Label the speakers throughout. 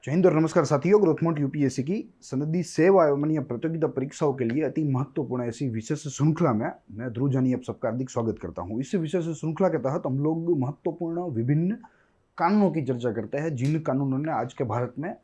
Speaker 1: जय हिंद और नमस्कार साथियों। ग्रोथमोट यूपीएससी की सनदी सेवा एवं अन्य प्रतियोगिता परीक्षाओं के लिए अति महत्वपूर्ण ऐसी विशेष श्रृंखला में मैं ध्रुव जानी आप सबका हार्दिक स्वागत करता हूं। इस विशेष श्रृंखला के तहत हम लोग महत्वपूर्ण विभिन्न कानूनों की चर्चा करते हैं, जिन कानूनों ने आज के भारत में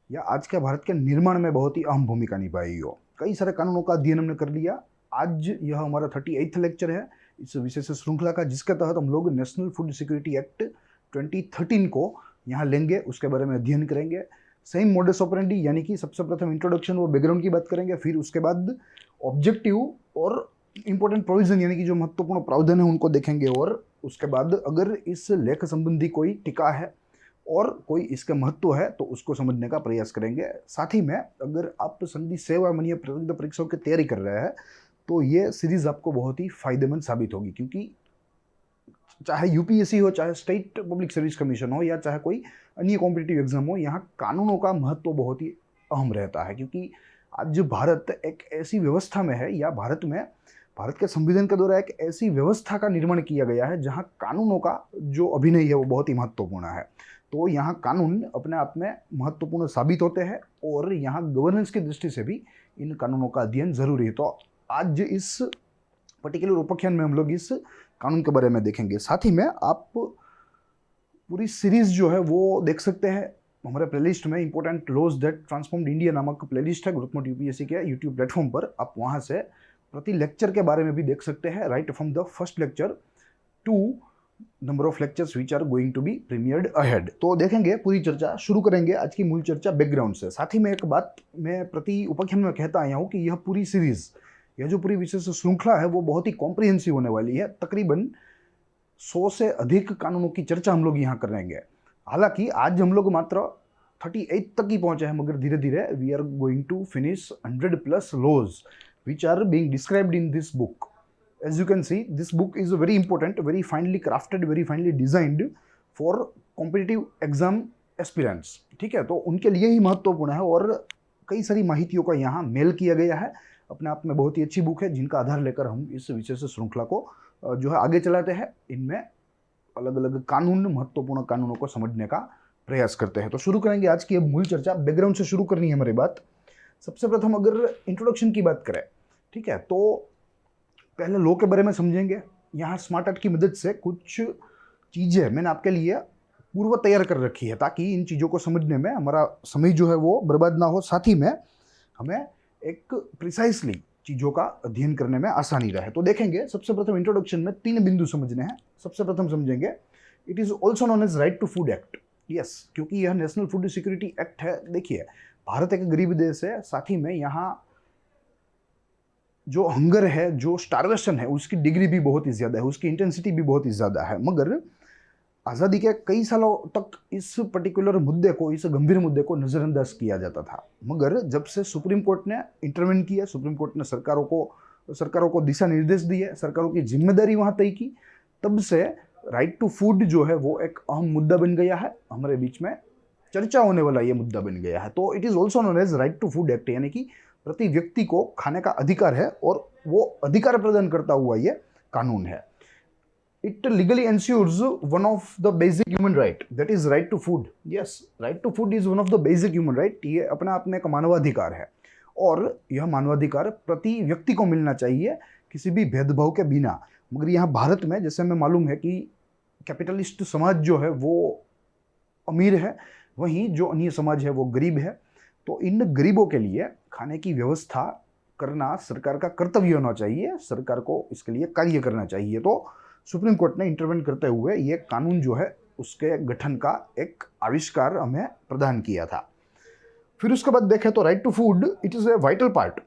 Speaker 1: या आज के भारत के निर्माण में बहुत ही अहम भूमिका निभाई हो। कई सारे कानूनों का अध्ययन हमने कर लिया। आज यह हमारा 38वां लेक्चर है इस विशेष श्रृंखला का, जिसके तहत हम लोग नेशनल फूड सिक्योरिटी एक्ट 2013 को यहाँ लेंगे, उसके बारे में अध्ययन करेंगे। सेम मोडस ऑपरेंडी यानी कि सबसे प्रथम इंट्रोडक्शन और बैकग्राउंड की बात करेंगे, फिर उसके बाद ऑब्जेक्टिव और इंपॉर्टेंट प्रोविजन यानी कि जो महत्वपूर्ण प्रावधान है उनको देखेंगे, और उसके बाद अगर इस लेख संबंधी कोई टीका है और कोई इसका महत्व है तो उसको समझने का प्रयास करेंगे। साथ ही में अगर आप संधि सेवा माननीय प्रतियोगिता परीक्षाओं की तैयारी कर रहे हैं तो ये सीरीज आपको बहुत ही फायदेमंद साबित होगी, क्योंकि चाहे यूपीएससी हो, चाहे स्टेट पब्लिक सर्विस कमीशन हो, या चाहे कोई अन्य कॉम्पिटिटिव एग्जाम हो, यहाँ कानूनों का महत्व बहुत ही अहम रहता है। क्योंकि आज भारत एक ऐसी व्यवस्था में है, या भारत के संविधान के द्वारा एक ऐसी व्यवस्था का निर्माण किया गया है जहाँ कानूनों का जो अभिनय है वो बहुत ही महत्वपूर्ण है। तो यहाँ कानून अपने आप में महत्वपूर्ण साबित होते हैं और यहाँ गवर्नेंस की दृष्टि से भी इन कानूनों का अध्ययन जरूरी है। तो आज इस पर्टिकुलर उपाख्यान में हम लोग इस कानून के बारे में देखेंगे। साथ ही में आप पूरी सीरीज जो है वो देख सकते हैं हमारे प्लेलिस्ट में। Important laws that transformed India नामक प्लेलिस्ट है ग्रोथमोट यूपीएससी के यूट्यूब प्लेटफॉर्म पर। आप वहां से प्रति लेक्चर के बारे में भी देख सकते हैं, right from the first lecture to number of lectures which are going to be premiered ahead. तो देखेंगे, पूरी चर्चा शुरू करेंगे आज की मूल चर्चा बैकग्राउंड से। साथ ही में एक बात मैं प्रति उपाख्यान में कहता आया हूँ कि यह पूरी सीरीज, यह जो पूरी विशेष श्रृंखला है वो बहुत ही कॉम्प्रिहेंसिव होने वाली है। तकरीबन 100 से अधिक कानूनों की चर्चा हम लोग यहाँ करेंगे। हालांकि आज हम लोग मात्र 38 तक ही पहुंचे हैं, मगर धीरे धीरे we are going to finish 100+ laws which are being described in this book. As you can see, this book is very important, very finely crafted, very finely designed for competitive exam aspirants। ठीक है, तो उनके लिए ही महत्वपूर्ण है और कई सारी माहितियों का यहाँ मेल किया गया है। अपने आप में बहुत ही अच्छी बुक है, जिनका आधार लेकर हम इस विशेष श्रृंखला को जो है आगे चलाते हैं। इनमें अलग अलग कानून, महत्वपूर्ण कानूनों को समझने का प्रयास करते हैं। तो शुरू करेंगे आज की अब मूल चर्चा। बैकग्राउंड से शुरू करनी है हमारी बात। सबसे प्रथम अगर इंट्रोडक्शन की बात करें, ठीक है, तो पहले लॉ के बारे में समझेंगे। यहाँ स्मार्ट आर्ट की मदद से कुछ चीज़ें मैंने आपके लिए पूर्व तैयार कर रखी है, ताकि इन चीज़ों को समझने में हमारा समय जो है वो बर्बाद ना हो। साथ ही में हमें एक प्रिसाइसली चीज़ों का अध्ययन करने में आसानी रहे। तो देखेंगे, सबसे प्रथम इंट्रोडक्शन में 3 बिंदु समझने हैं। सबसे प्रथम समझेंगे, it is also known as right to food act. Yes, क्योंकि यह नेशनल फूड सिक्योरिटी एक्ट है। देखिए, भारत एक गरीब देश है, साथ ही में यहाँ जो हंगर है, जो स्टारवेशन है, उसकी डिग्री भी बहुत ही ज़्यादा है, उसकी इंटेंसिटी भी बहुत ही ज़्यादा है। मगर आज़ादी के कई सालों तक इस पर्टिकुलर मुद्दे को, इस गंभीर मुद्दे को नज़रअंदाज किया जाता था। मगर जब से सुप्रीम कोर्ट ने इंटरवेन किया, सुप्रीम कोर्ट ने सरकारों को दिशा निर्देश दिए, सरकारों की जिम्मेदारी वहाँ तय की, तब से राइट टू फूड जो है वो एक अहम मुद्दा बन गया है, हमारे बीच में चर्चा होने वाला ये मुद्दा बन गया है। तो it is also known as right to food act, यानी कि प्रति व्यक्ति को खाने का अधिकार है और वो अधिकार प्रदान करता हुआ ये कानून है। It legally ensures one of the basic human right, that is right to food. Yes, right to food is one of the basic human right. ये अपने आप में एक मानवाधिकार है और यह मानवाधिकार प्रति व्यक्ति को मिलना चाहिए, किसी भी भेदभाव के बिना। मगर यहाँ भारत में, जैसे हमें मालूम है कि कैपिटलिस्ट समाज जो है वो अमीर है, वहीं जो अन्य समाज है वो गरीब है। तो इन गरीबों के लिए खाने की व्यवस्था करना सरकार का कर्तव्य होना चाहिए, सरकार को इसके लिए कार्य करना चाहिए। तो सुप्रीम कोर्ट ने इंटरवेन करते हुए ये कानून जो है उसके गठन का एक आविष्कार हमें प्रदान किया था। फिर उसके बाद देखें तो right to food, it is a vital part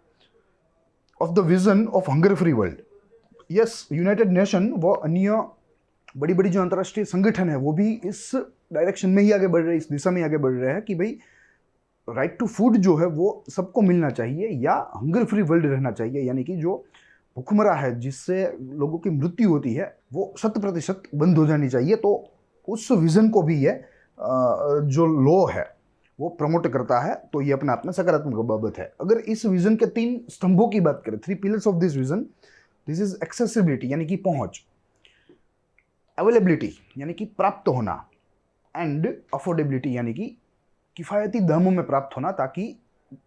Speaker 1: of the vision of hunger free world. Yes, United Nation व अन्य बड़ी बड़ी जो अंतर्राष्ट्रीय संगठन है वो भी इस डायरेक्शन में ही आगे बढ़ रहे हैं, इस दिशा में आगे बढ़ रहे हैं कि भाई राइट टू फूड जो है वो सबको मिलना चाहिए, या हंगर फ्री वर्ल्ड रहना चाहिए, यानी कि जो भूखमरा है, जिससे लोगों की मृत्यु होती है, वो 100% बंद हो जानी चाहिए। तो उस विज़न को भी ये जो लॉ है वो प्रमोट करता है। तो ये अपने आप में सकारात्मक बाबत है। अगर इस विज़न के 3 स्तंभों की बात करें, 3 pillars of this vision, this is accessibility यानी कि पहुँच, अवेलेबिलिटी यानी कि प्राप्त होना, एंड अफोर्डेबिलिटी यानी कि किफ़ायती दामों में प्राप्त होना, ताकि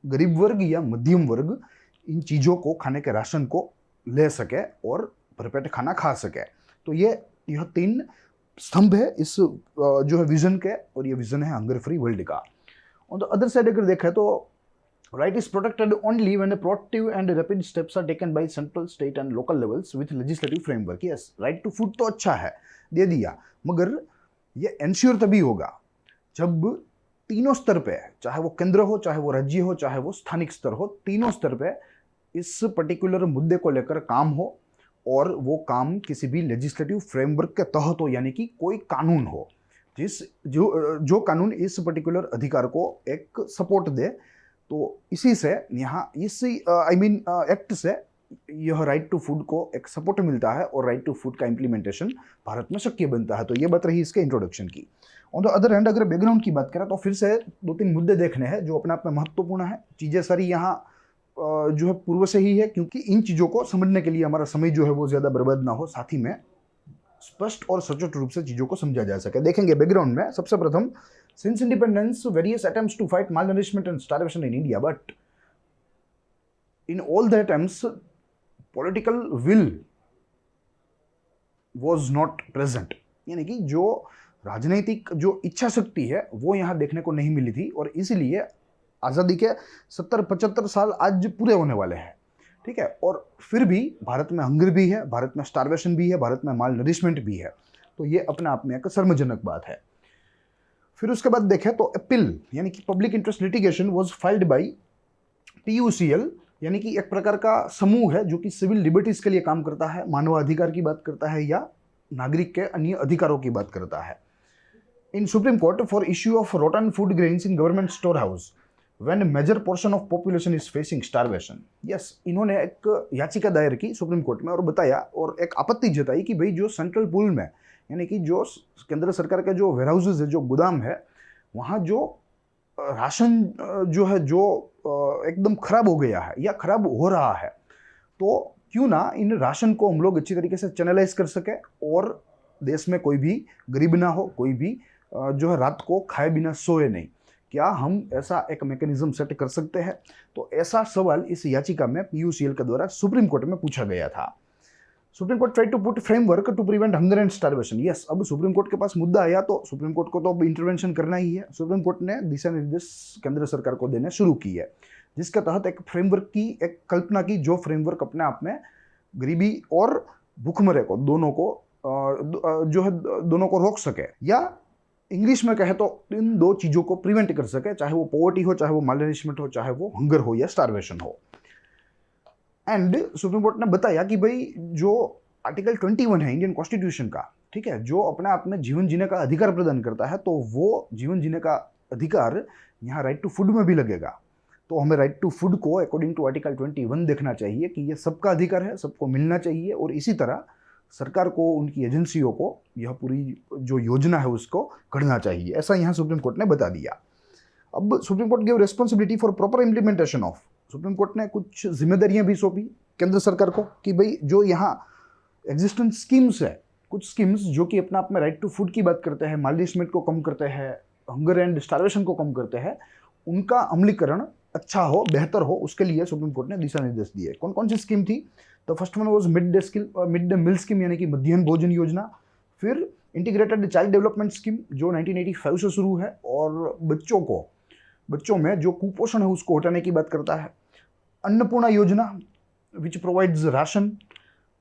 Speaker 1: गरीब वर्ग या मध्यम वर्ग इन चीज़ों को, खाने के राशन को ले सके और भरपेट खाना खा सके। तो यह 3 स्तंभ है इस जो है विजन के, और ये विजन है हंगर फ्री वर्ल्ड का। ऑन द अदर साइड अगर देखें तो right is protected only when a proactive and rapid steps are taken by central, state and local levels with legislative framework. Yes, right to food तो अच्छा है, दे दिया, मगर ये एंश्योर तभी होगा जब तीनों स्तर पे, चाहे वो केंद्र हो, चाहे वो राज्य हो, चाहे वो स्थानिक स्तर हो, तीनों स्तर पे इस पर्टिकुलर मुद्दे को लेकर काम हो, और वो काम किसी भी लेजिस्लेटिव फ्रेमवर्क के तहत हो, यानी कि कोई कानून हो जो कानून इस पर्टिकुलर अधिकार को एक सपोर्ट दे। तो इसी से यहाँ एक्ट से यह राइट टू फूड को एक सपोर्ट मिलता है, और राइट टू फूड का इम्प्लीमेंटेशन भारत में शक्य बनता है। तो ये बात रही इसके इंट्रोडक्शन की। ऑन द अदर हैंड अगर बैकग्राउंड की बात करें तो फिर से 2-3 मुद्दे देखने हैं जो अपने आप में महत्वपूर्ण है। चीज़ें सारी यहाँ जो है पूर्व से ही है, क्योंकि इन चीज़ों को समझने के लिए हमारा समय जो है वो ज़्यादा बर्बाद ना हो, साथ ही में स्पष्ट और सचोट रूप से चीज़ों को समझा जा सके। देखेंगे बैकग्राउंड में सबसे प्रथम, since independence various attempts to fight malnourishment and starvation in India, but in all the attempts political will was not present, यानी कि जो राजनीतिक जो इच्छा शक्ति है वो यहाँ देखने को नहीं मिली थी, और इसीलिए आज़ादी के 70-75 साल आज पूरे होने वाले हैं, ठीक है, और फिर भी भारत में हंगर भी है, भारत में स्टारवेशन भी है, भारत में माल नरिशमेंट भी है। तो ये अपने आप में एक शर्मजनक बात है। फिर उसके बाद देखें तो अपील यानी कि public interest litigation was filed by PUCL, यानी कि एक प्रकार का समूह है जो कि सिविल लिबर्टीज के लिए काम करता है, मानवाधिकार की बात करता है या नागरिक के अन्य अधिकारों की बात करता है। In supreme court for issue of rotten food grains in government store house when major portion of population is facing starvation. Yes, इन्होंने एक याचिका दायर की सुप्रीम कोर्ट में और बताया और एक आपत्ति जताई कि भाई जो सेंट्रल पूल में, यानी कि जो केंद्र सरकार के जो वेयर हाउसेज है, जो गोदाम है, वहाँ जो राशन जो है जो एकदम खराब हो गया है या खराब हो रहा है, तो क्यों ना इन राशन को हम लोग अच्छी तरीके से चैनलाइज कर सके और देश में कोई भी गरीब ना हो, कोई भी जो है रात को खाए बिना सोए नहीं। क्या हम ऐसा एक मैकेनिज्म सेट कर सकते हैं? तो ऐसा सवाल इस याचिका में PUCL के द्वारा सुप्रीम कोर्ट में पूछा गया था। Supreme Court tried to put framework to prevent hunger and starvation. Yes, अब सुप्रीम कोर्ट के पास मुद्दा आया तो सुप्रीम कोर्ट को तो अब इंटरवेंशन करना ही है। सुप्रीम कोर्ट ने दिशा निर्देश केंद्र सरकार को देने शुरू की है, जिसके तहत एक फ्रेमवर्क की एक कल्पना की, जो फ्रेमवर्क अपने आप में गरीबी और भूखमरे को दोनों को जो है दोनों को रोक सके, या इंग्लिश में कहे तो इन दो चीज़ों को प्रिवेंट कर सके, चाहे वो पॉवर्टी हो, चाहे वो मालनरिशमेंट हो, चाहे वो हंगर हो या स्टारवेशन हो। एंड सुप्रीम कोर्ट ने बताया कि भाई जो आर्टिकल 21 है इंडियन कॉन्स्टिट्यूशन का, ठीक है, जो अपने आप में जीवन जीने का अधिकार प्रदान करता है, तो वो जीवन जीने का अधिकार यहाँ राइट टू फूड में भी लगेगा। तो हमें राइट टू फूड को अकॉर्डिंग टू आर्टिकल 21 देखना चाहिए कि ये सबका अधिकार है, सबको मिलना चाहिए, और इसी तरह सरकार को, उनकी एजेंसियों को यह पूरी जो योजना है उसको करना चाहिए, ऐसा यहाँ सुप्रीम कोर्ट ने बता दिया। अब Supreme court give responsibility for proper implementation of, supreme court ने कुछ जिम्मेदारियां भी सौंपी केंद्र सरकार को कि भाई जो यहाँ एग्जिस्टेंट स्कीम्स है, कुछ स्कीम्स जो कि अपने आप में राइट टू फूड की बात करते हैं, मालनरिशमेंट को कम करते हैं, हंगर एंड स्टारवेशन को कम करते हैं, उनका अमलीकरण अच्छा हो, बेहतर हो, उसके लिए सुप्रीम कोर्ट ने दिशा निर्देश दिए। कौन कौन सी स्कीम थी? तो first one was mid day meal scheme, यानी कि मध्याह्न भोजन योजना। फिर इंटीग्रेटेड चाइल्ड डेवलपमेंट स्कीम जो 1985 से शुरू है और बच्चों में जो कुपोषण है उसको हटाने की बात करता है। अन्नपूर्णा योजना which provides ration.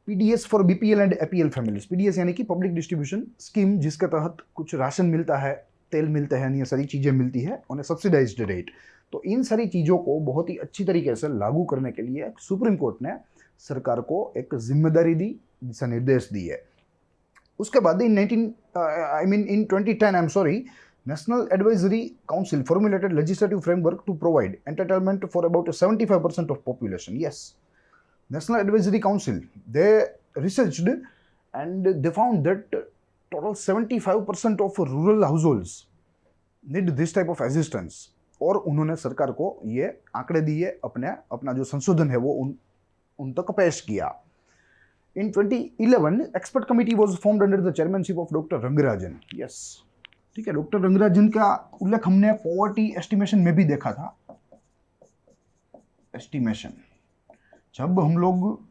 Speaker 1: PDS for BPL and APL families, PDS यानी कि पब्लिक डिस्ट्रीब्यूशन स्कीम, जिसके तहत कुछ राशन मिलता है, तेल मिलते हैं, ये सारी चीज़ें मिलती है ऑन ए सब्सिडाइज्ड रेट। तो इन सारी चीज़ों को बहुत ही अच्छी तरीके से लागू करने के लिए सुप्रीम कोर्ट ने सरकार को एक जिम्मेदारी दी, दिशा निर्देश दिए। उसके बाद इन 2010 National Advisory Council formulated legislative framework to provide entitlement for about 75% of population. Yes, National Advisory Council, they researched and they found that total 75% of rural households need this type of assistance. और उन्होंने सरकार को ये आंकड़े दिए, अपना जो संशोधन है वो उन तक पेश किया। In 2011, expert committee was formed under the chairmanship of Dr. Rangarajan. Yes, ठीक है, डॉक्टर रंगराजन का उल्लेख हमने पॉवर्टी एस्टिमेशन में भी देखा था। एस्टिमेशन, जब हम लोग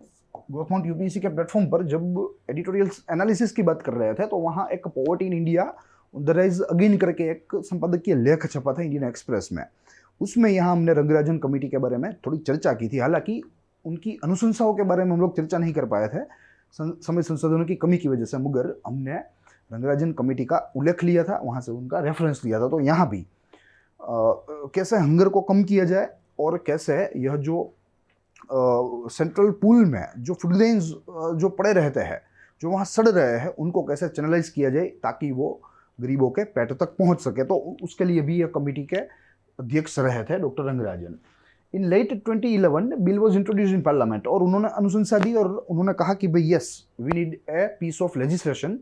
Speaker 1: ग्रोथ माउंट यूपीएससी के प्लेटफॉर्म पर जब एडिटोरियल एनालिसिस की बात कर रहे थे तो वहां एक poverty in India the rise again करके एक संपादकीय लेख छपा था इंडियन एक्सप्रेस में। उसमें यहाँ हमने रंगराजन कमेटी के बारे में थोड़ी चर्चा की थी। हालांकि उनकी अनुशंसाओं के बारे में हम लोग चर्चा नहीं कर पाए थे समय संसाधनों की कमी की वजह से, मगर हमने रंगराजन कमेटी का उल्लेख लिया था, वहाँ से उनका रेफरेंस लिया था। तो यहाँ भी कैसे हंगर को कम किया जाए और कैसे यह जो सेंट्रल पूल में जो फूड ग्रेन्स जो पड़े रहते हैं, जो वहाँ सड़ रहे हैं, उनको कैसे चैनलाइज किया जाए ताकि वो गरीबों के पेट तक पहुँच सके। तो उसके लिए भी यह कमेटी के अध्यक्ष रहे थे doctor Rangarajan. In late 2011 bill was introduce in parliament, और उन्होंने अनुशंसा दी और उन्होंने कहा कि भाई yes we need a piece of legislation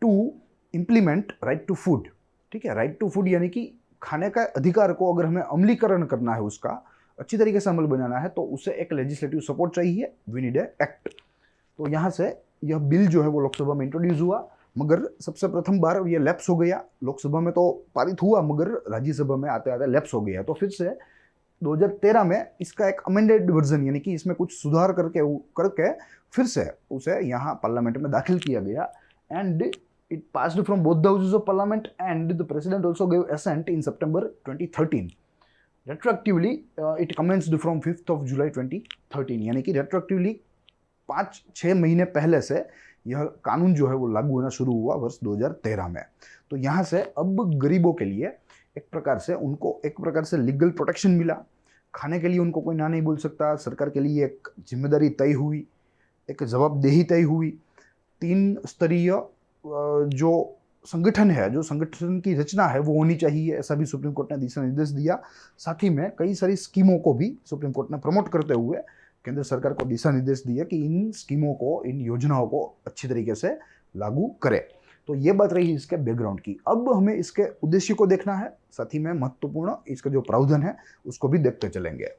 Speaker 1: to implement right to food. ठीक है, राइट टू फूड यानी कि खाने का अधिकार को अगर हमें अमलीकरण करना है, उसका अच्छी तरीके से अमल बनाना है, तो उसे एक लेजिस्लेटिव सपोर्ट चाहिए, वी नीड ए एक्ट। तो यहाँ से यह बिल जो है वो लोकसभा में इंट्रोड्यूस हुआ, मगर सबसे प्रथम बार ये लैप्स हो गया। लोकसभा में तो पारित हुआ मगर राज्यसभा में आते आते लैप्स हो गया। तो फिर से 2013 में इसका एक अमेंडेड वर्जन यानी कि इसमें कुछ सुधार करके फिर से उसे यहाँ पार्लियामेंट में दाखिल किया गया, and it passed from both the houses of parliament and the president also gave assent in September 2013। Retroactively it commenced from 5 July 2013, यानी कि रेट्रोएक्टिवली 5-6 महीने पहले से यह कानून जो है वो लागू होना शुरू हुआ वर्ष 2013 में। तो यहाँ से अब गरीबों के लिए एक प्रकार से लीगल प्रोटेक्शन मिला। खाने के लिए उनको कोई ना नहीं बोल सकता। सरकार के लिए एक जिम्मेदारी तय हुई, एक जवाबदेही तय हुई। 3 स्तरीय जो संगठन है, जो संगठन की रचना है वो होनी चाहिए, ऐसा भी सुप्रीम कोर्ट ने दिशा निर्देश दिया। साथ ही में कई सारी स्कीमों को भी सुप्रीम कोर्ट ने प्रमोट करते हुए केंद्र सरकार को दिशा निर्देश दिया कि इन स्कीमों को, इन योजनाओं को अच्छी तरीके से लागू करे। तो ये बात रही इसके बैकग्राउंड की। अब हमें इसके उद्देश्य को देखना है, साथ ही में महत्वपूर्ण इसका जो प्रावधान है उसको भी देखते चलेंगे।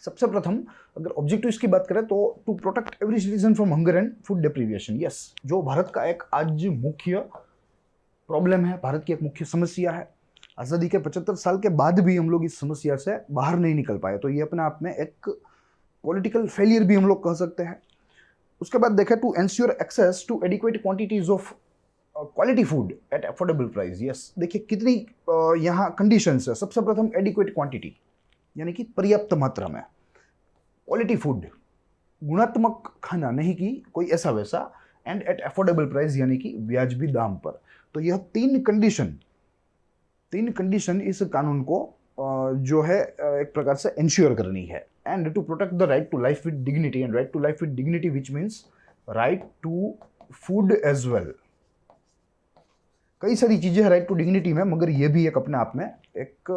Speaker 1: सबसे प्रथम अगर ऑब्जेक्टिव इसकी बात करें तो to protect every citizen from hunger and food deprivation. Yes, जो भारत का एक आज मुख्य प्रॉब्लम है, भारत की एक मुख्य समस्या है। आज़ादी के 75 साल के बाद भी हम लोग इस समस्या से बाहर नहीं निकल पाए, तो ये अपने आप में एक पॉलिटिकल फेलियर भी हम लोग कह सकते हैं। उसके बाद देखें to ensure access to adequate quantities of quality food at affordable price. Yes, देखिए कितनी यहाँ कंडीशंस है। सबसे प्रथम एडिक्वेट क्वांटिटी यानी कि पर्याप्त मात्रा में, क्वालिटी फूड गुणात्मक खाना, नहीं कि कोई ऐसा वैसा, एंड एट अफोर्डेबल प्राइस यानी कि वाजिबी दाम पर। तो यह 3 कंडीशन इस कानून को जो है एक प्रकार से इंश्योर करनी है। And to protect the right to life with dignity, and right to life with dignity which means right to food as well. कई सारी चीजें हैं राइट टू डिग्निटी में, मगर ये भी एक अपने आप में एक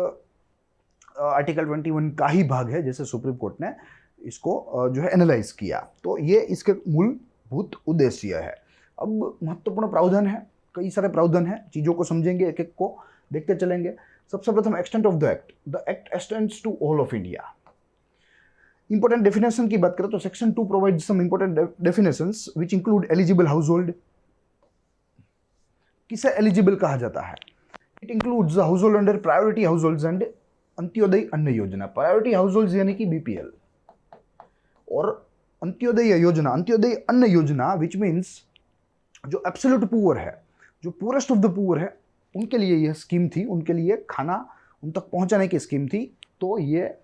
Speaker 1: आर्टिकल 21 का ही भाग है, जैसे सुप्रीम कोर्ट ने इसको जो है एनालाइज किया। तो ये इसके मूलभूत उद्देश्य है। अब महत्वपूर्ण प्रावधान है, कई सारे प्रावधान हैं, चीज़ों को समझेंगे, एक एक को देखते चलेंगे। सबसे प्रथम extent of the act extends to all of India. Important definition की बात करें तो section 2 provides some important definitions which include eligible household. किसे एलिजिबल कहा जाता है? It includes household under priority households and Antyodaya Anna Yojana. Priority house holds यानी कि बीपीएल, और अंत्योदय अन्न योजना विच मीन्स जो एब्सोल्यूट पुअर है, जो पुअरेस्ट ऑफ द पुअर है, उनके लिए यह स्कीम थी, उनके लिए खाना उन तक पहुंचाने की स्कीम थी। तो ये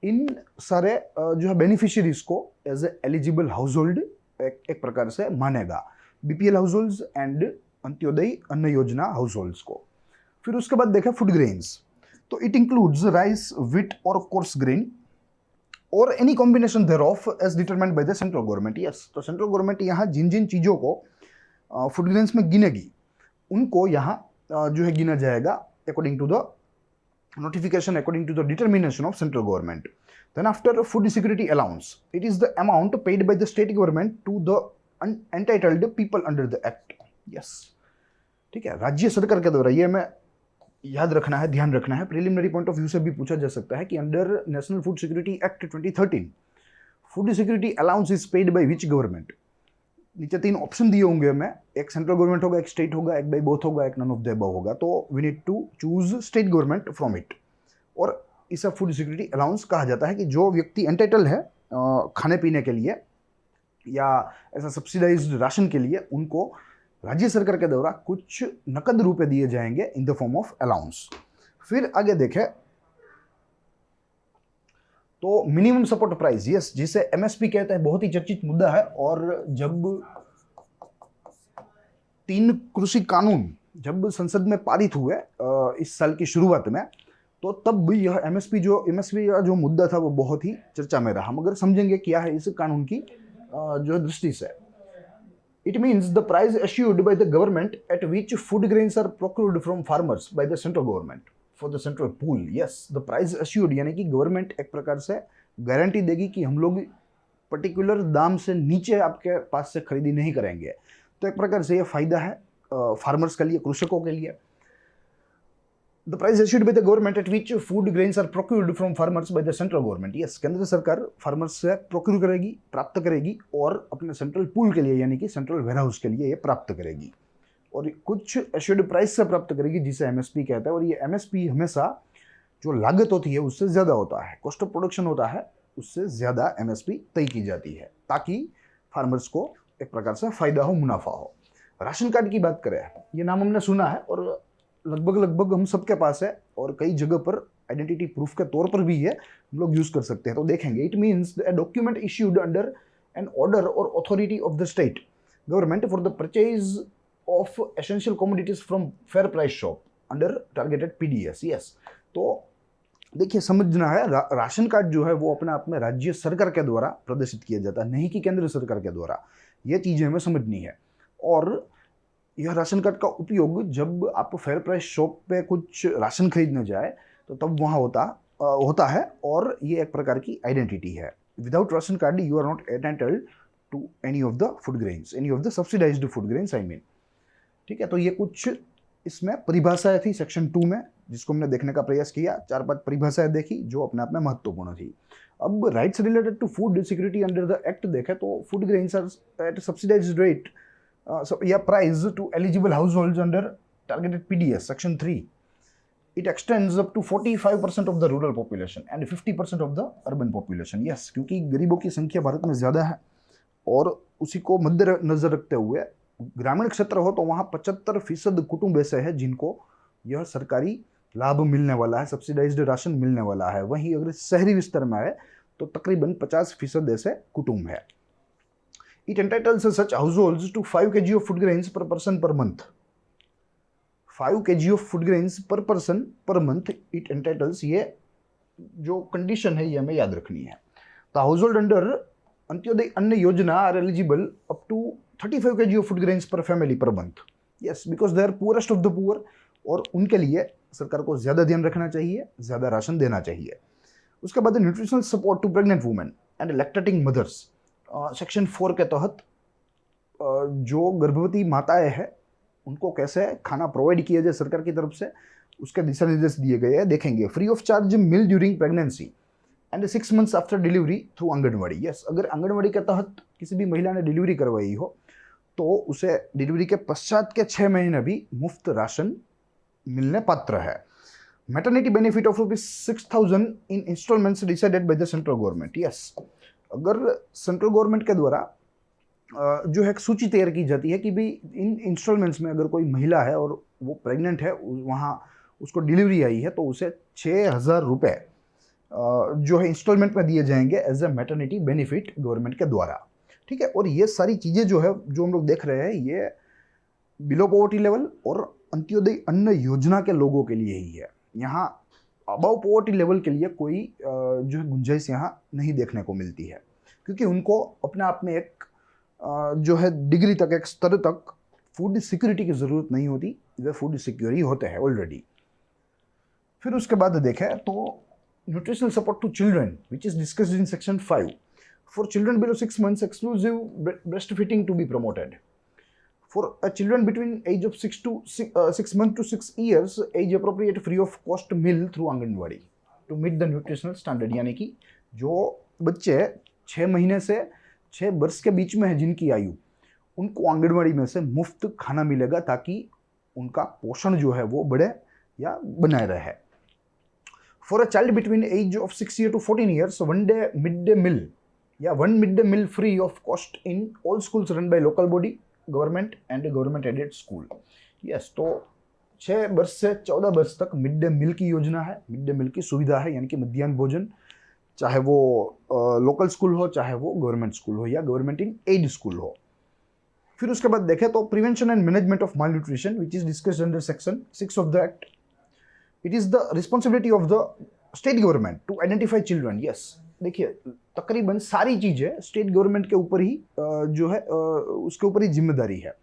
Speaker 1: इन सारे जो है बेनिफिशियरीज को as a eligible household एक प्रकार से मानेगा, BPL households and Antyodaya Anna Yojana households को। फिर उसके बाद देखें फूड ग्रेन्स, तो इट इंक्लूड्स राइस, व्हीट और कोर्स ग्रेन और any combination thereof as determined by the central government। Yes, तो सेंट्रल गवर्नमेंट यहाँ जिन जिन चीज़ों को फूड ग्रेन्स में गिनेगी उनको यहाँ जो है गिना जाएगा according to the notification according to the determination of central government. Then after food security allowance, it is the amount paid by the state government to the entitled people under the act। yes, ठीक है, राज्य सरकार के द्वारा, ये हमें याद रखना है, ध्यान रखना है। प्रिलिमिनरी पॉइंट ऑफ व्यू से भी पूछा जा सकता है कि under national food security act 2013 food security allowance is paid by which government. नीचे 3 ऑप्शन दिए होंगे हमें, एक सेंट्रल गवर्नमेंट होगा, एक स्टेट होगा, एक बाई बोथ होगा, एक नन ऑफ द अबव होगा। तो we need to choose state government from it. और इसे फूड सिक्योरिटी अलाउंस कहा जाता है कि जो व्यक्ति एंटाइटल है खाने पीने के लिए या ऐसा सब्सिडाइज्ड राशन के लिए, उनको राज्य सरकार के द्वारा कुछ नकद रुपए दिए जाएंगे in the form of allowance. फिर आगे देखें तो मिनिमम सपोर्ट प्राइस, यस, जिसे एमएसपी कहते हैं, बहुत ही चर्चित मुद्दा है। और जब 3 कृषि कानून जब संसद में पारित हुए इस साल की शुरुआत में, तो तब भी यह एमएसपी का जो मुद्दा था वो बहुत ही चर्चा में रहा। मगर समझेंगे क्या है इस कानून की जो दृष्टि से। It means the price assured by the government at which food grains are procured from farmers by the central government for the central pool. Yes, the price assured यानी कि गवर्नमेंट एक प्रकार से गारंटी देगी कि हम लोग पर्टिकुलर दाम से नीचे आपके पास से खरीदी नहीं करेंगे। तो एक प्रकार से यह फायदा है फार्मर्स के लिए, कृषकों के लिए। The price issued by the government at which food grains are procured from farmers by the central government. Yes, केंद्र सरकार फार्मर्स से प्रोक्यूर करेगी, प्राप्त करेगी, और अपने सेंट्रल पूल के लिए यानी कि सेंट्रल वेयरहाउस के लिए ये प्राप्त करेगी, और कुछ एश्योर्ड प्राइस से प्राप्त करेगी जिसे एमएसपी कहता है। और ये एमएसपी हमेशा जो लागत होती है उससे ज़्यादा होता है, कॉस्ट ऑफ प्रोडक्शन होता है, उससे ज़्यादा एमएसपी तय की जाती है ताकि फार्मर्स को एक प्रकार से फायदा हो, मुनाफा हो। राशन कार्ड की बात करें, ये नाम हमने सुना है और लगभग हम सबके पास है, और कई जगह पर आइडेंटिटी प्रूफ के तौर पर भी है, हम लोग यूज कर सकते हैं। तो देखेंगे, it means a document issued under an order or authority of the state government for the purchase of essential commodities from fair price shop under targeted PDS. Yes, तो देखिए समझना है, राशन कार्ड जो है वो अपने आप में राज्य सरकार के द्वारा प्रदर्शित किया जाता है, नहीं कि केंद्र सरकार के द्वारा। ये चीजें हमें समझनी है। और यह राशन कार्ड का उपयोग जब आप फेयर प्राइस शॉप पे कुछ राशन खरीदने जाए तो तब वहाँ होता है, और ये एक प्रकार की आइडेंटिटी है। Without ration card you are not entitled to any of the food grains, any of the subsidised food grains I mean. ठीक है, तो ये कुछ इसमें परिभाषाएं थी सेक्शन 2 में, जिसको हमने देखने का प्रयास किया। 4-5 परिभाषाएं देखी जो अपने आप में महत्वपूर्ण थी। अब rights related to food security under the act देखें तो food grains are at subsidised rate या price to eligible households under targeted PDS section 3. It extends up to 45% of the rural population and 50% of the urban population. Yes, क्योंकि गरीबों की संख्या भारत में ज़्यादा है, और उसी को मद्देनजर रखते हुए ग्रामीण क्षेत्र हो तो वहाँ 75% कुटुंब ऐसे हैं जिनको यह सरकारी लाभ मिलने वाला है, सब्सिडाइज्ड राशन मिलने वाला है। वहीं अगर शहरी विस्तार में आए तो तकरीबन 50% ऐसे कुटुंब है। It entitles such households to 5 kg of food grains per person per month. 5 kg of food grains per person per month it entitles। ये जो कंडीशन है ये हमें याद रखनी है। The household under Antyodaya Anna योजना are eligible up to 35 kg of food grains per family per month. Yes, because they are poorest of the poor, और उनके लिए सरकार को ज़्यादा ध्यान रखना चाहिए, ज़्यादा राशन देना चाहिए। उसके बाद nutritional support to pregnant women and lactating mothers section 4 के तहत जो गर्भवती माताएं हैं उनको कैसे खाना प्रोवाइड किया जाए सरकार की तरफ से, उसके दिशा निर्देश दिए गए हैं। देखेंगे, free of charge meal during pregnancy and 6 months after delivery through anganwadi. Yes, अगर आंगनवाड़ी के तहत किसी भी महिला ने डिलीवरी करवाई हो तो उसे डिलीवरी के पश्चात के 6 महीने भी मुफ्त राशन मिलने पात्र है। Maternity benefit of ₹6,000 in instalments decided by the central government. Yes, अगर सेंट्रल गवर्नमेंट के द्वारा जो है एक सूची तैयार की जाती है कि भाई इन इंस्टॉलमेंट्स में अगर कोई महिला है और वो प्रेग्नेंट है, वहाँ उसको डिलीवरी आई है, तो उसे 6,000 रुपये जो है इंस्टॉलमेंट में दिए जाएंगे as a maternity benefit government के द्वारा। ठीक है, और ये सारी चीज़ें जो है जो हम लोग देख रहे हैं ये बिलो पॉवर्टी लेवल और अंत्योदय अन्न योजना के लोगों के लिए ही है। यहाँ अबव पॉवर्टी लेवल के लिए कोई जो है गुंजाइश यहाँ नहीं देखने को मिलती है, क्योंकि उनको अपने आप में एक जो है डिग्री तक, एक स्तर तक फूड सिक्योरिटी की ज़रूरत नहीं होती, वे फूड सिक्योर ही होते हैं ऑलरेडी। फिर उसके बाद देखें तो nutritional support to children which is discussed in section 5 for children below 6 months exclusive breastfeeding to be promoted. For children between age of 6 months to 6 years, age appropriate free of cost meal through anganwadi to meet the nutritional standard। यानी कि जो बच्चे 6 महीने से 6 वर्ष के बीच में है जिनकी आयु, उनको आंगनवाड़ी में से मुफ्त खाना मिलेगा ताकि उनका पोषण जो है वो बढ़े या बनाए रहे। For a child between age of 6 year to 14 years, one day mid day meal या one mid day meal free of cost in all schools run by local body, government and government aided school. Yes, तो 6 वर्ष से 14 वर्ष तक mid day मील की योजना है, mid day मील की सुविधा है, यानी कि मध्याह्न भोजन, चाहे वो लोकल स्कूल हो, चाहे वो गवर्नमेंट स्कूल हो या गवर्नमेंट इन एड स्कूल हो। फिर उसके बाद देखें तो prevention and management of malnutrition which is discussed under section 6 of the act. It is the responsibility of the state government to identify children. Yes, देखिए तकरीबन सारी चीजें स्टेट गवर्नमेंट के ऊपर ही जो है उसके ऊपर ही जिम्मेदारी है,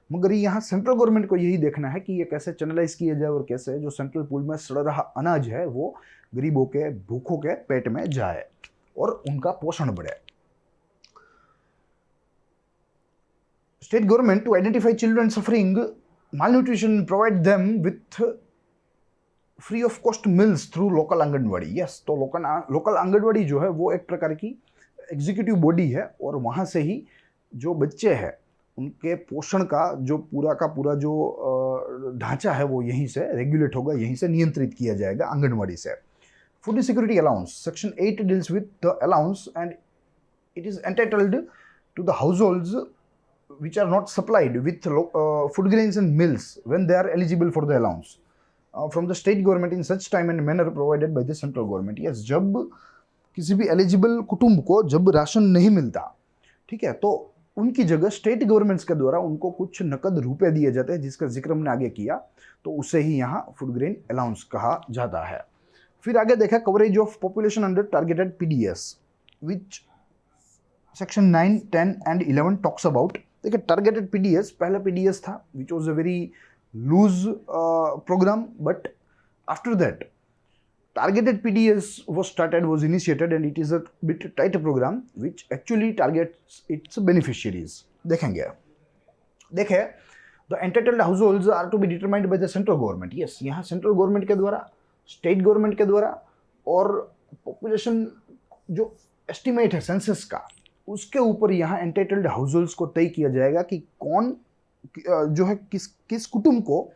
Speaker 1: मगर यहाँ सेंट्रल गवर्नमेंट को यही देखना है कि ये कैसे चैनलाइज किया जाए और कैसे जो सेंट्रल पूल में सड़ रहा अनाज है वो गरीबों के, भूखों के पेट में जाए और उनका पोषण बढ़े। State government to identify children suffering malnutrition, provide them with free of cost meals through local anganwadi. Yes, तो लोकल आंगनवाड़ी जो है वो एक प्रकार की एग्जीक्यूटिव बॉडी है और वहाँ से ही जो बच्चे हैं उनके पोषण का जो पूरा जो ढांचा है वो यहीं से रेगुलेट होगा, यहीं से नियंत्रित किया जाएगा आंगनवाड़ी से। Food security allowance, section 8 deals with the allowance and it is entitled to the households which are not supplied with food grains and mills when they are eligible for the allowance from the state government in such time and manner provided by the central government। yes, जब किसी भी eligible कुटुंब को जब ration नहीं मिलता, ठीक है, तो उनकी जगह स्टेट गवर्नमेंट्स के द्वारा उनको कुछ नकद रुपए दिए जाते हैं, जिसका जिक्र हमने आगे किया, तो उसे ही यहाँ फूड ग्रेन अलाउंस कहा जाता है। फिर आगे देखा coverage of population under targeted PDS which section 9, 10 and 11 talks about. देखिए टारगेटेड पीडीएस, पहला पीडीएस था which was a very loose programme, but after that targeted PDS was initiated and it is a bit tighter program which actually targets its beneficiaries। देखेंगे the entitled households are to be determined by the central government। yes, यहाँ central government के द्वारा, state government के द्वारा, और population जो estimate है census का उसके ऊपर यहाँ एंटाइटल्ड हाउसहोल्ड्स को तय किया जाएगा कि कौन जो है किस कुटुंब को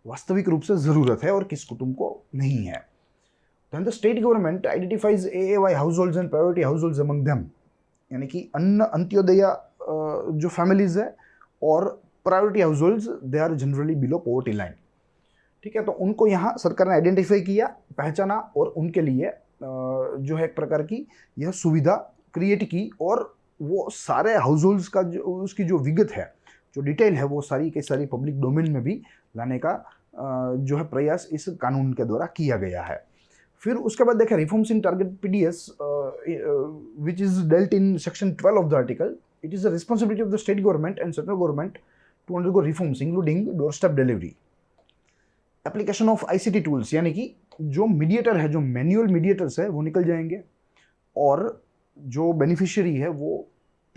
Speaker 1: वास्तविक रूप से जरूरत है और किस कुटुंब को नहीं है। Then the state government identifies AAY households and priority households among them, यानी कि अन्न अंत्योदय जो फैमिलीज है और priority households they are generally below poverty line. ठीक है, तो उनको यहाँ सरकार ने आइडेंटिफाई किया, पहचाना और उनके लिए जो है एक प्रकार की यह सुविधा क्रिएट की, और वो सारे हाउसहोल्ड्स का जो उसकी जो विगत है, जो डिटेल है, वो सारी के सारी पब्लिक डोमेन में भी लाने का जो है प्रयास इस कानून के द्वारा किया गया है। फिर उसके बाद देखें reforms in target PDS which is dealt in section 12 of the article. It is the responsibility of the state government and central government to undergo reforms including doorstep delivery, application of ICT tools, यानी कि जो mediator है, जो manual mediators है वो निकल जाएंगे और जो बेनिफिशियरी है वो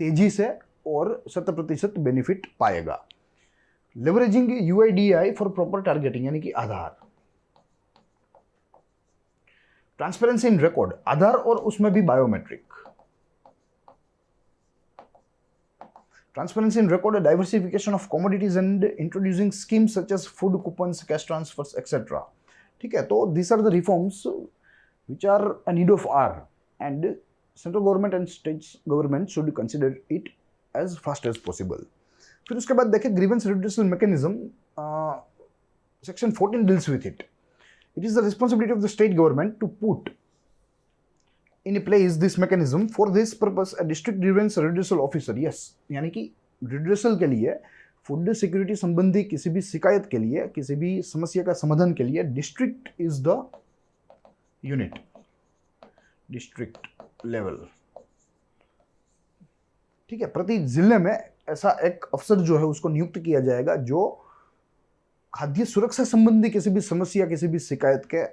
Speaker 1: तेजी से और 100% बेनिफिट पाएगा। Leveraging UIDAI for proper targeting, यानी कि आधार, ट्रांसपेरेंसी इन रिकॉर्ड, आधार और उसमें भी biometric, transparency in record, diversification of commodities and introducing schemes such as food coupons, cash transfers etcetera. ठीक है, तो this are the reforms which are a need of hour and central government and state government should consider it as fast as possible. फिर उसके बाद देखें grievance redressal mechanism, section 14 deals with it. It is the responsibility of the state government to put in place this mechanism. For this purpose, a district grievance redressal officer, yes, यानी कि redressal के लिए, food security संबंधी किसी भी शिकायत के लिए, किसी भी समस्या का समाधान के लिए district is the unit, district level. ठीक है, प्रति जिले में ऐसा एक अफसर जो है उसको नियुक्त किया जाएगा जो खाद्य सुरक्षा संबंधी किसी भी समस्या, किसी भी शिकायत के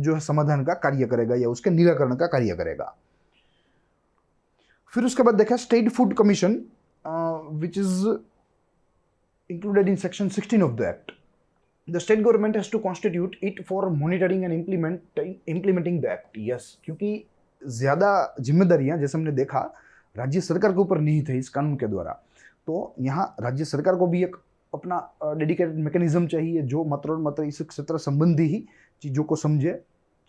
Speaker 1: जो है समाधान का कार्य करेगा या उसके निराकरण का कार्य करेगा। फिर उसके बाद देखा state food commission which is included in section 16 of the act. The state government has to constitute it for monitoring and implementing the act. Yes, क्योंकि ज्यादा जिम्मेदारियां जैसे हमने देखा राज्य सरकार के ऊपर नहीं थे इस कानून के द्वारा, तो यहाँ राज्य सरकार को भी एक अपना डेडिकेटेड मैकेनिज्म चाहिए जो मात्र और मात्र इस क्षेत्र संबंधी ही चीज़ों को समझे,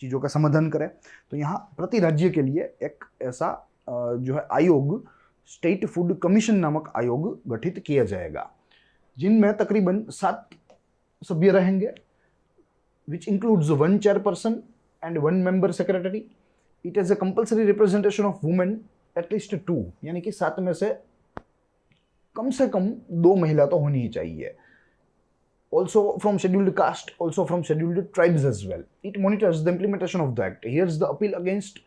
Speaker 1: चीज़ों का समाधान करे। तो यहाँ प्रति राज्य के लिए एक ऐसा जो है आयोग, स्टेट फूड कमीशन नामक आयोग गठित किया जाएगा, जिनमें तकरीबन 7 सभ्य रहेंगे, which includes 1 chairperson and 1 member secretary. It has a compulsory representation of women at least 2, यानी कि 7 में से कम 2 महिला तो होनी ही चाहिए. Also from scheduled caste, also from scheduled tribes as well. It monitors the implementation of the act. Here's the appeal against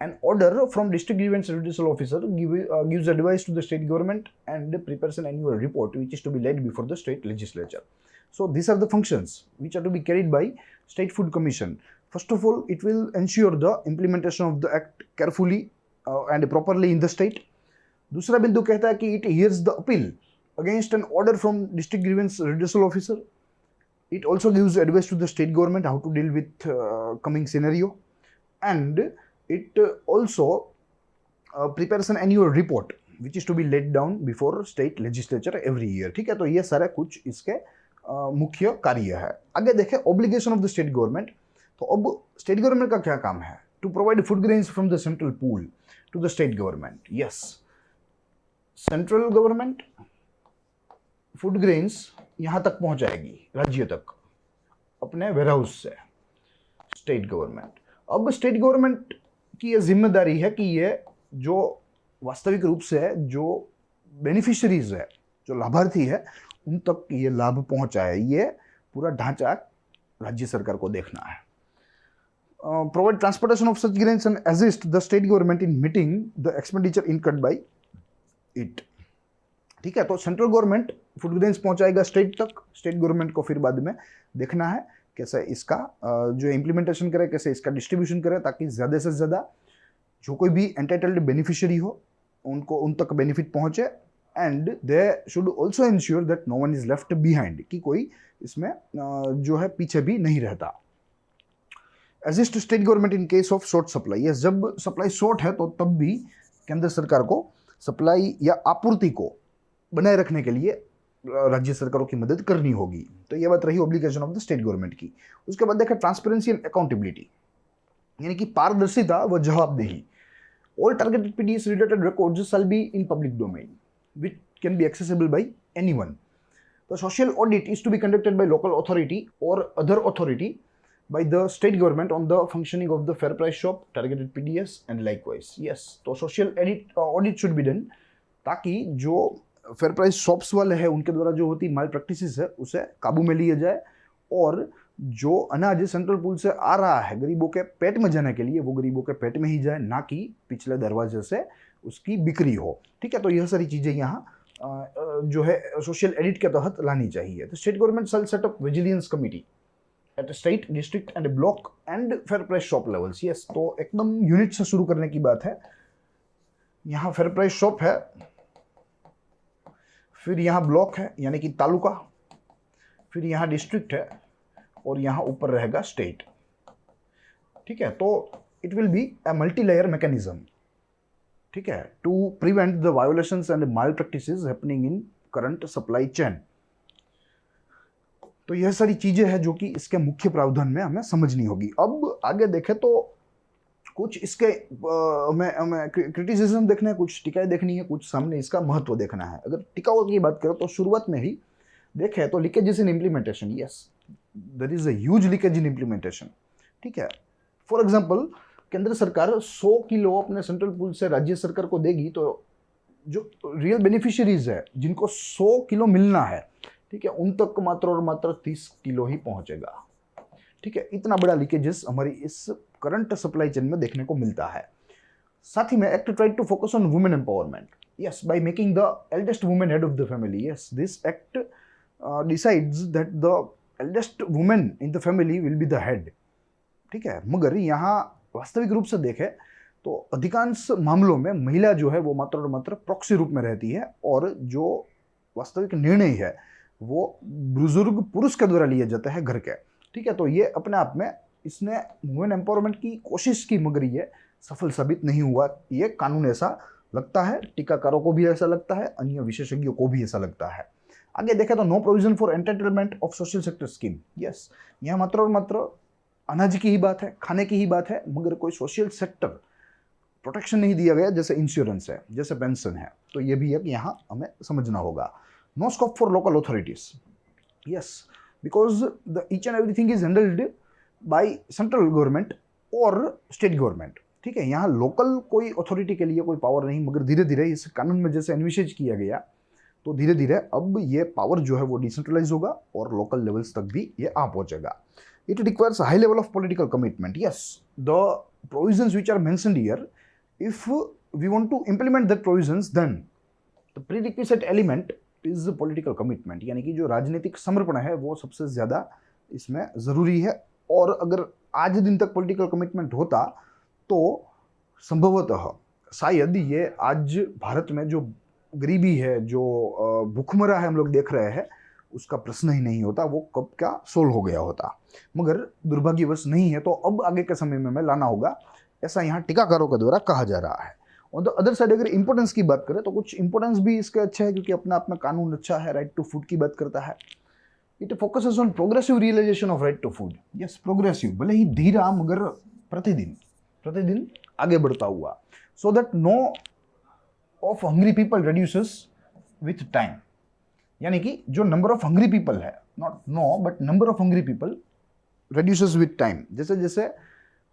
Speaker 1: an order from district grievance judicial officer, gives advice to the state government and prepares an annual report which is to be laid before the state legislature. So these are the functions which are to be carried by State Food Commission. First of all, it will ensure the implementation of the act carefully and properly in the state. दूसरा बिंदु कहता है कि it hears the appeal against an order from district grievance judicial officer. It also gives advice to the state government how to deal with coming scenario, and it also prepares an annual report which is to be laid down before state legislature every year. ठीक है, तो ये सारा कुछ इसके मुख्य कार्य है. आगे देखें obligation of the state government. तो अब स्टेट गवर्नमेंट का क्या काम है? To provide food grains from the central pool to the state government. Yes, central government food grains यहाँ तक पहुँचाएगी राज्य तक अपने वेयरहाउस से स्टेट गवर्नमेंट. अब स्टेट गवर्नमेंट की ये जिम्मेदारी है कि ये जो वास्तविक रूप से जो बेनिफिशरीज है, जो लाभार्थी है, उन तक ये लाभ पहुंचाए. ये पूरा ढांचा राज्य सरकार को देखना है. Provide transportation of such grains and assist the state government in meeting the expenditure incurred by it. ठीक है, तो सेंट्रल गवर्नमेंट फूड ग्रेन्स पहुंचाएगा स्टेट तक. स्टेट गवर्नमेंट को फिर बाद में देखना है कैसे इसका जो इम्प्लीमेंटेशन करे, कैसे इसका डिस्ट्रीब्यूशन करे, ताकि ज़्यादा से ज़्यादा जो कोई भी एंटाइटल्ड बेनिफिशियरी हो उनको उन तक बेनिफिट पहुंचे. And they should also ensure that no one is left behind, कि कोई इसमें जो है पीछे भी नहीं रहता. Assist state government in case of short supply. Yes, जब सप्लाई शॉर्ट है तो तब भी केंद्र सरकार को सप्लाई या आपूर्ति को बनाए रखने के लिए राज्य सरकारों की मदद करनी होगी. तो ये बात रही obligation of the state government की. उसके बाद देखा ट्रांसपेरेंसी एंड अकाउंटेबिलिटी, यानी कि पारदर्शिता व जवाबदेही. All targeted PDS related records shall be in public domain which can be accessible by anyone. The social audit is to be conducted by local authority or other authority by the state government on the functioning of the fair price shop, targeted PDS and likewise. Yes, तो social audit should be done ताकि जो fair price shops वाले हैं उनके द्वारा जो होती माल practices है उसे काबू में लिया जाए, और जो अनाज सेंट्रल पूल से आ रहा है गरीबों के पेट में जाने के लिए वो गरीबों के पेट में ही जाए, ना कि पिछले दरवाजे से उसकी बिक्री हो. ठीक है, तो यह सारी चीज़ें यहाँ जो है सोशल एडिट के तहत लानी चाहिए. तो state government shall set up vigilance committee at state, district and block and fair price shop levels. Yes, तो एकदम यूनिट से शुरू करने की बात है. यहाँ फेयर प्राइस शॉप है, फिर यहाँ ब्लॉक है यानी कि तालुका, फिर यहाँ डिस्ट्रिक्ट है, और यहाँ ऊपर रहेगा स्टेट. ठीक है, तो it will be a multi layer mechanism. ठीक है, to prevent the violations and malpractices happening in current supply chain. तो यह सारी चीजें हैं जो कि इसके मुख्य प्रावधान में हमें समझनी होगी. अब आगे देखें तो कुछ इसके हमें क्रिटिसिज्म देखना है, कुछ टीकाएं देखनी है, कुछ सामने इसका महत्व देखना है. अगर टीकाओं की बात करें तो शुरुआत में ही देखें तो leakages in implementation. Yes, there is a huge leakage in implementation. ठीक है, फॉर एग्जांपल केंद्र सरकार 100 किलो अपने सेंट्रल पूल से राज्य सरकार को देगी, तो जो रियल बेनिफिशियरीज है जिनको 100 किलो मिलना है, ठीक है, उन तक मात्र और मात्र 30 किलो ही पहुंचेगा. ठीक है, इतना बड़ा लीकेजेस हमारी इस करंट सप्लाई चेन में देखने को मिलता है. साथ ही में act try to focus on women empowerment. Yes, by making the eldest women head of the family. Yes, this act decides that the eldest women in the family will be the head. ठीक है, मगर यहाँ वास्तविक रूप से देखें तो अधिकांश मामलों में महिला जो है वो मात्र और मात्र प्रॉक्सी रूप में रहती है, और जो वास्तविक निर्णय है वो बुजुर्ग पुरुष के द्वारा लिए जाते हैं घर के. ठीक है, तो ये अपने आप में इसने वुमेन एम्पावरमेंट की कोशिश की, मगर ये सफल साबित नहीं हुआ. ये कानून ऐसा लगता है, टीकाकारों को भी ऐसा लगता है, अन्य विशेषज्ञों को भी ऐसा लगता है। आगे देखें तो no provision for entertainment of social sector scheme. Yes, यहाँ मात्र और मात्र अनाज की ही बात है, खाने की ही बात है, मगर कोई सोशल सेक्टर प्रोटेक्शन नहीं दिया गया, जैसे इंश्योरेंस है, जैसे पेंशन है। तो ये भी है कि यहाँ हमें समझना होगा। No scope for local authorities. Yes, because the each and everything is handled by central government और स्टेट गवर्नमेंट। ठीक है, यहाँ लोकल कोई अथॉरिटी के लिए कोई पावर नहीं, मगर धीरे धीरे इस कानून में जैसे एनविशेज किया गया, तो धीरे धीरे अब ये पावर जो है वो डिसेंट्रलाइज होगा और लोकल लेवल्स तक भी ये आ पहुंचेगा। It requires high level of political commitment. Yes, the provisions which are mentioned here, if we want to implement that provisions, then the prerequisite element is political commitment, यानी कि जो राजनीतिक समर्पण है वो सबसे ज्यादा इसमें जरूरी है। और अगर आज दिन तक पॉलिटिकल कमिटमेंट होता तो संभवतः शायद ये आज भारत में जो गरीबी है, जो भूखमरा है हम लोग देख रहे हैं, उसका प्रश्न ही नहीं होता, वो कब का सोल्व हो गया होता। मगर दुर्भाग्यवश नहीं है, तो अब आगे के समय में लाना होगा, ऐसा यहाँ टीकाकारों के द्वारा कहा जा रहा है। ऑन द अदर साइड अगर इंपॉर्टेंस की बात करें तो कुछ इंपॉर्टेंस भी इसके अच्छा है, क्योंकि अपना अपना कानून अच्छा है, राइट टू फूड की बात करता है। It focuses on progressive realization of right to food. Yes, progressive, भले ही धीरा मगर प्रतिदिन प्रतिदिन आगे बढ़ता हुआ, so that no of hungry people reduces with time, यानी कि जो नंबर ऑफ हंग्री पीपल है, not no but number of hungry people reduces with time. जैसे जैसे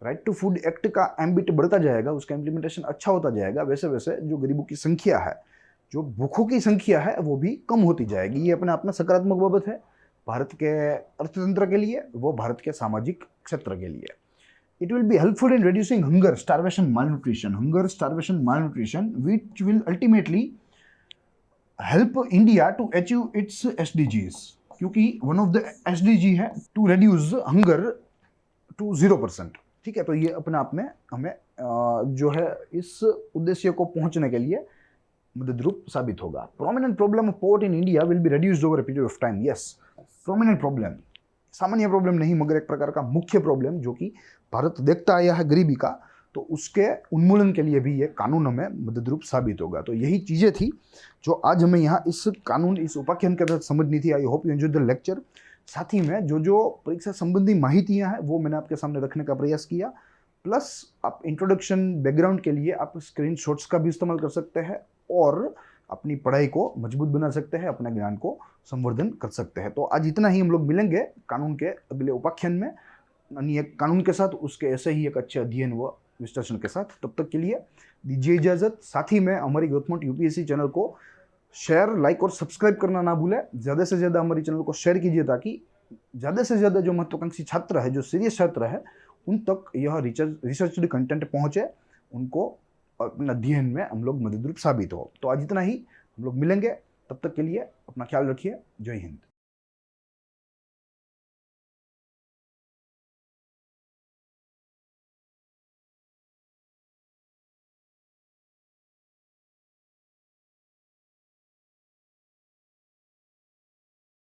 Speaker 1: राइट टू फूड एक्ट का एम्बिट बढ़ता जाएगा, उसका इम्प्लीमेंटेशन अच्छा होता जाएगा, वैसे वैसे जो गरीबों की संख्या है, जो भूखों की संख्या है, वो भी कम होती जाएगी। ये अपने आप में सकारात्मक बाबत है भारत के अर्थतंत्र के लिए, वो भारत के सामाजिक क्षेत्र के लिए। It will be helpful in reducing hunger, starvation, malnutrition. Hunger, starvation, malnutrition, which will ultimately help India to achieve its SDGs. क्योंकि one of the SDG है to reduce hunger to 0%. ठीक है, तो ये अपने आप में हमें जो है इस उद्देश्य को पहुंचने के लिए मददरूप साबित होगा। Prominent problem of poverty in India will be reduced over a period of time. Yes, prominent problem, सामान्य प्रॉब्लम नहीं, मगर एक प्रकार का मुख्य प्रॉब्लम जो कि भारत देखता आया है गरीबी का, तो उसके उन्मूलन के लिए भी ये कानून हमें मददरूप साबित होगा। तो यही चीज़ें थी जो आज हमें यहाँ इस कानून, इस उपाख्यान के तहत समझनी थी। I hope you enjoy the lecture. साथ ही में जो जो परीक्षा संबंधी माहितियाँ हैं वो मैंने आपके सामने रखने का प्रयास किया, प्लस आप इंट्रोडक्शन बैकग्राउंड के लिए आप स्क्रीनशॉट्स का भी इस्तेमाल कर सकते हैं और अपनी पढ़ाई को मजबूत बना सकते हैं, अपने ज्ञान को संवर्धन कर सकते हैं। तो आज इतना ही, हम लोग मिलेंगे कानून के अगले उपाख्यान में, यानी एक कानून के साथ, उसके ऐसे ही एक अच्छे अध्ययन व विश्लेषण के साथ। तब तक के लिए दीजिए इजाजत। साथ ही में हमारी ग्रोथमोट यूपीएससी चैनल को शेयर, लाइक और सब्सक्राइब करना ना भूलें। ज़्यादा से ज़्यादा हमारी चैनल को शेयर कीजिए, ताकि ज़्यादा से ज़्यादा जो महत्वाकांक्षी छात्र है, जो सीरियस छात्र है, उन तक यह रिसर्च्ड कंटेंट पहुँचे, उनको अपने अध्ययन में हम लोग मददरूप साबित हो। तो आज इतना ही, हम लोग मिलेंगे, तब तक के लिए अपना ख्याल रखिए। जय हिंद।